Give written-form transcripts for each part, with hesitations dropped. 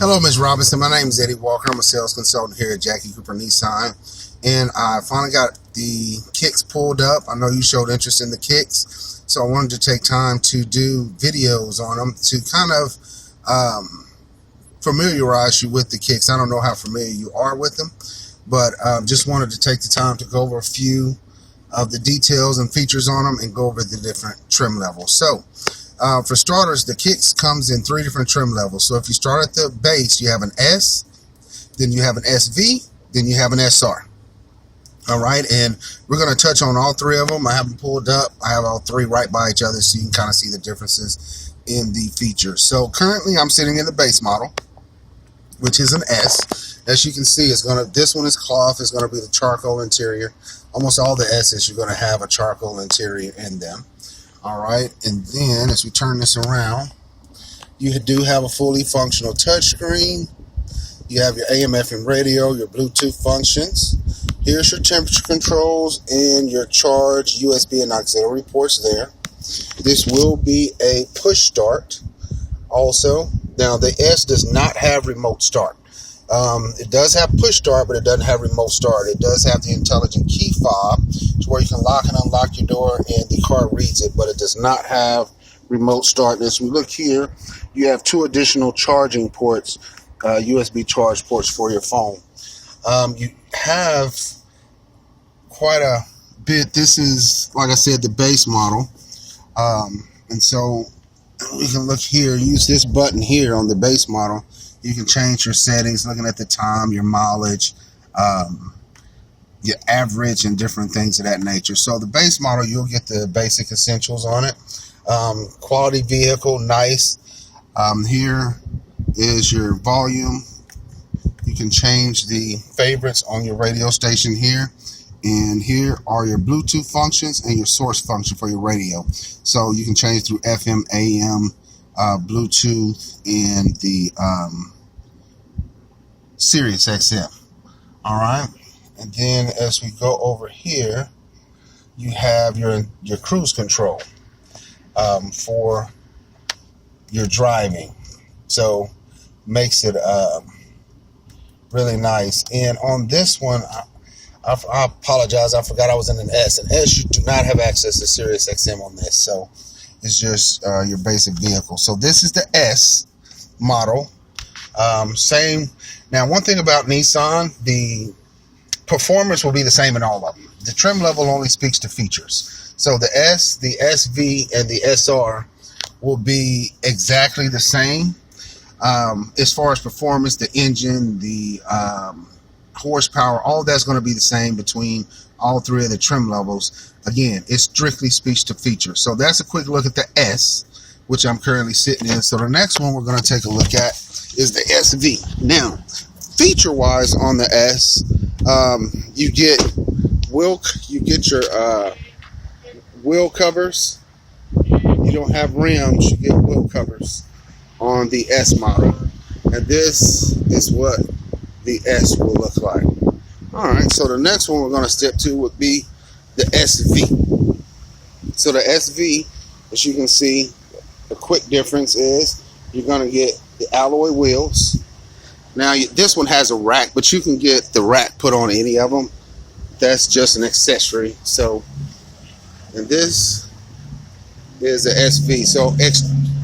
Hello, Ms. Robinson. My name is Eddie Walker. I'm a sales consultant here at Jackie Cooper Nissan, and I finally got the kicks pulled up. I know you showed interest in the kicks, so I wanted to take time to do videos on them to kind of familiarize you with the kicks. I don't know how familiar you are with them, but just wanted to take the time to go over a few of the details and features on them and go over the different trim levels. So for starters, the kicks comes in 3 different trim levels. So if you start at the base, you have an S, then you have an SV, then you have an SR. All right, and we're going to touch on all 3 of them. I have them pulled up. I have all 3 right by each other, so you can kind of see the differences in the features. So currently, I'm sitting in the base model, which is an S. As you can see, this one is cloth. It's going to be the charcoal interior. Almost all the S's, you're going to have a charcoal interior in them. All right, and then as we turn this around, you do have a fully functional touchscreen. You have your AM, FM radio, your Bluetooth functions. Here's your temperature controls and your charge, USB, and auxiliary ports there. This will be a push start also. Now, the S does not have remote start. It does have push start, but it doesn't have remote start. It does have the intelligent key fob, where you can lock and unlock your door and the car reads it, but it does not have remote start. And as we look here, you have 2 additional charging ports, USB charge ports for your phone. You have quite a bit. This is, like I said, the base model. And so we can look here, use this button here on the base model. You can change your settings, looking at the time, your mileage, your average, and different things of that nature. So the base model, you'll get the basic essentials on it. Quality vehicle, nice. Here is your volume. You can change the favorites on your radio station here. And here are your Bluetooth functions and your source function for your radio. So you can change through FM, AM, Bluetooth, and the Sirius XM. All right, and then as we go over here, you have your cruise control for your driving. So makes it really nice. And on this one, I apologize, I forgot I was in an S. An S, you do not have access to Sirius XM on this, so it's just your basic vehicle. So this is the S model. Same. Now, one thing about Nissan, the performance will be the same in all of them. The trim level only speaks to features. So the S, the SV, and the SR will be exactly the same. As far as performance, the engine, the horsepower, all that's going to be the same between all 3 of the trim levels. Again, it strictly speaks to features. So that's a quick look at the S, which I'm currently sitting in. So the next one we're going to take a look at is the SV. Now, feature-wise on the S, you get your wheel covers. You don't have rims, you get wheel covers on the S model. And this is what the S will look like. All right, so the next one we're going to step to would be the SV. So the SV, as you can see, the quick difference is you're going to get the alloy wheels. Now, this one has a rack, but you can get the rack put on any of them. That's just an accessory. So, and this is the SV. So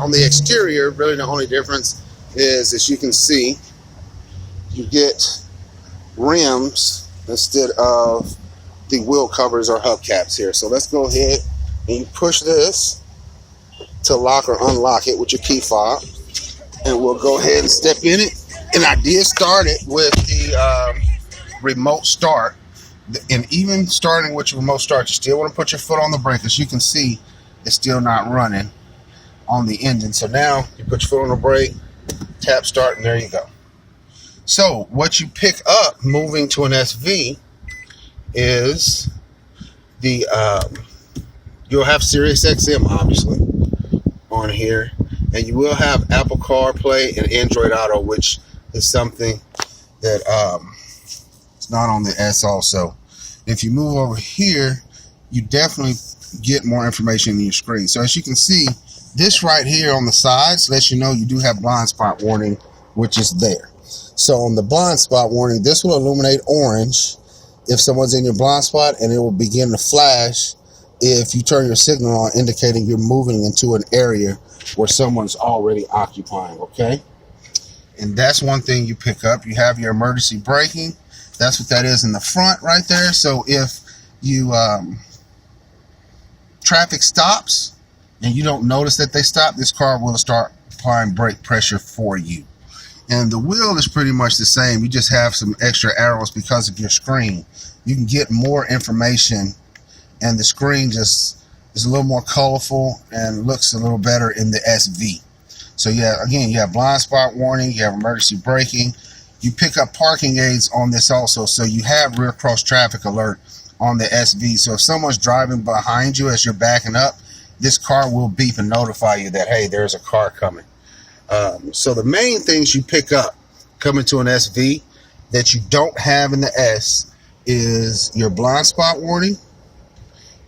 on the exterior, really the only difference is, as you can see, you get rims instead of the wheel covers or hubcaps here. So let's go ahead and you push this to lock or unlock it with your key fob, and we'll go ahead and step in it. And I did start it with the remote start, and even starting with your remote start, you still want to put your foot on the brake. As you can see, it's still not running on the engine. So now you put your foot on the brake, tap start, and there you go. So what you pick up moving to an SV is the you'll have Sirius XM obviously on here, and you will have Apple CarPlay and Android Auto, which is something that is not on the S also. If you move over here, you definitely get more information in your screen. So as you can see, this right here on the sides lets you know you do have blind spot warning which is there. So on the blind spot warning, this will illuminate orange if someone's in your blind spot, and it will begin to flash if you turn your signal on, indicating you're moving into an area where someone's already occupying, okay? And that's one thing you pick up. You have your emergency braking. That's what that is in the front right there. So if you traffic stops and you don't notice that they stop, this car will start applying brake pressure for you. And the wheel is pretty much the same. You just have some extra arrows because of your screen. You can get more information, and the screen just is a little more colorful and looks a little better in the SV. So yeah, again, you have blind spot warning, you have emergency braking. You pick up parking aids on this also, so you have rear cross traffic alert on the SV. So if someone's driving behind you as you're backing up, this car will beep and notify you that, hey, there's a car coming. So the main things you pick up coming to an SV that you don't have in the S is your blind spot warning,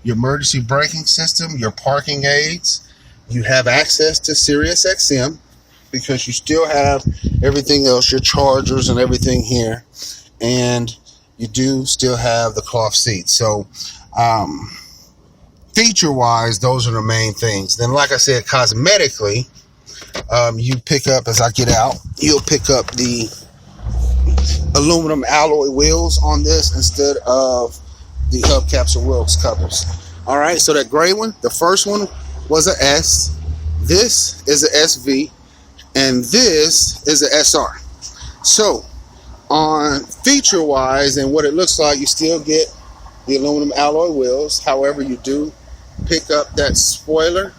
your emergency braking system, your parking aids. You have access to Sirius XM because you still have everything else, your chargers and everything here, and you do still have the cloth seats. So feature wise, those are the main things. Then like I said, cosmetically, you pick up, as I get out, you'll pick up the aluminum alloy wheels on this instead of the hubcaps or wheels covers. All right, so that gray one, the first one was a S, this is a SV, and this is a SR. So on feature wise and what it looks like, you still get the aluminum alloy wheels. However, you do pick up that spoiler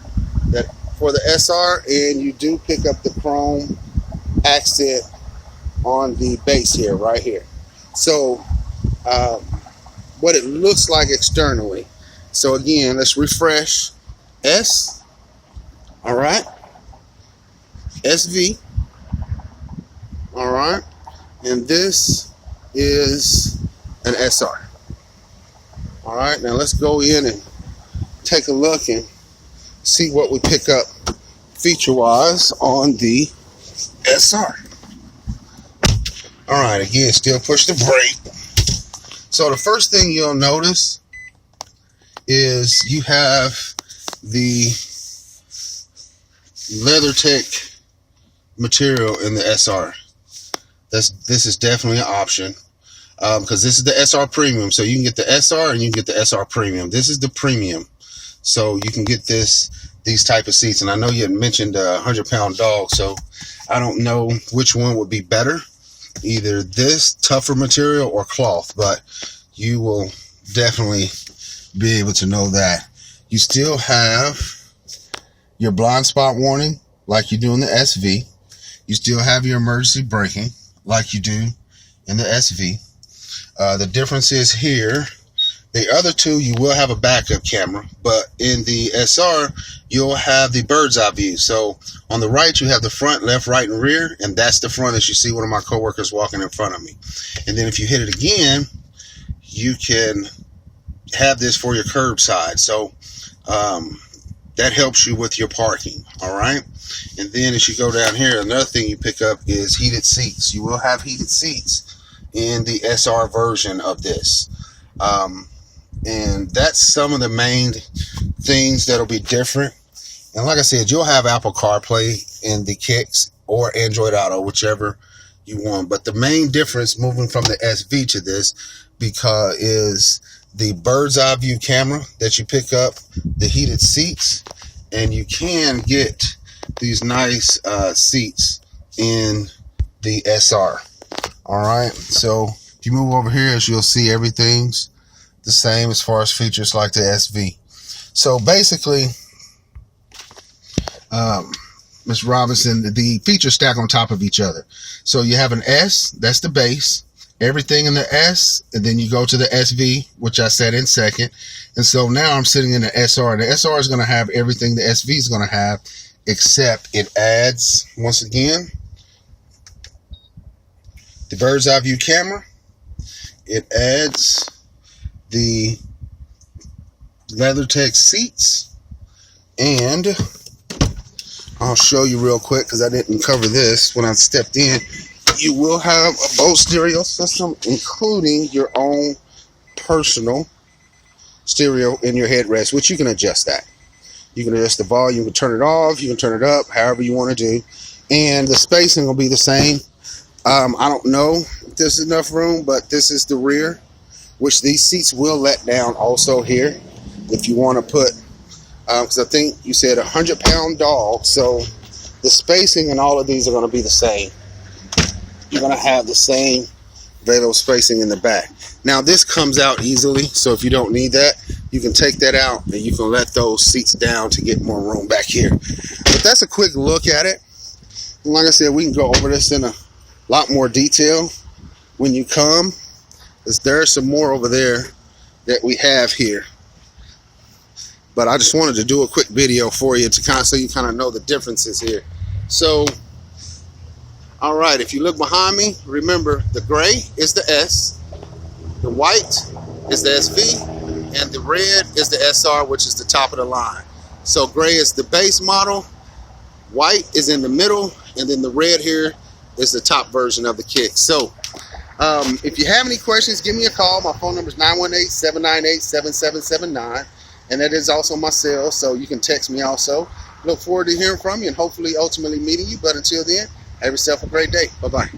that for the SR, and you do pick up the chrome accent on the base here, right here. So what it looks like externally. So again, let's refresh. S, all right, SV, all right, and this is an SR. All right, now let's go in and take a look and see what we pick up feature-wise on the SR. All right, again, still push the brake. So the first thing you'll notice is you have the LeatherTech material in the SR. This is definitely an option because this is the SR Premium. So you can get the SR and you can get the SR Premium. This is the Premium. So you can get these type of seats. And I know you had mentioned a 100-pound dog, so I don't know which one would be better, either this tougher material or cloth, but you will definitely be able to know that. You still have your blind spot warning like you do in the SV. You still have your emergency braking like you do in the SV. The difference is here, the other two, you will have a backup camera, but in the SR, you'll have the bird's eye view. So on the right, you have the front, left, right, and rear, and that's the front as you see one of my coworkers walking in front of me. And then if you hit it again, you can have this for your curbside. So that helps you with your parking, all right? And then as you go down here, another thing you pick up is heated seats. You will have heated seats in the SR version of this. And that's some of the main things that'll be different. And like I said, you'll have Apple CarPlay in the Kicks or Android Auto, whichever you want. But the main difference moving from the SV to this is the bird's eye view camera that you pick up, the heated seats, and you can get these nice seats in the SR. All right, so if you move over here, as you'll see, everything's the same as far as features like the SV. So basically, Ms. Robinson, the features stack on top of each other. So you have an S, that's the base, everything in the S, and then you go to the SV, which I said in second. And so now I'm sitting in the SR. The SR is going to have everything the SV is going to have, except it adds, once again, the bird's eye view camera. It adds the LeatherTech seats, and I'll show you real quick because I didn't cover this when I stepped in. You will have a Bose stereo system, including your own personal stereo in your headrest, which you can adjust that. You can adjust the volume, you can turn it off, you can turn it up, however you want to do. And the spacing will be the same. I don't know if there's enough room, but this is the rear, which these seats will let down also here. If you want to put, because I think you said 100-pound dog, so the spacing in all of these are going to be the same. You're going to have the same available spacing in the back. Now this comes out easily, so if you don't need that, you can take that out and you can let those seats down to get more room back here. But that's a quick look at it. And like I said, we can go over this in a lot more detail when you come, because there's some more over there that we have here. But I just wanted to do a quick video for you to so you kind of know the differences here. So all right, if you look behind me, remember the gray is the S, the white is the SV, and the red is the SR, which is the top of the line. So gray is the base model, white is in the middle, and then the red here is the top version of the kick. So if you have any questions, give me a call. My phone number is 918-798-7779, and that is also my cell, so you can text me also. Look forward to hearing from you and hopefully ultimately meeting you, but until then, have yourself a great day. Bye-bye.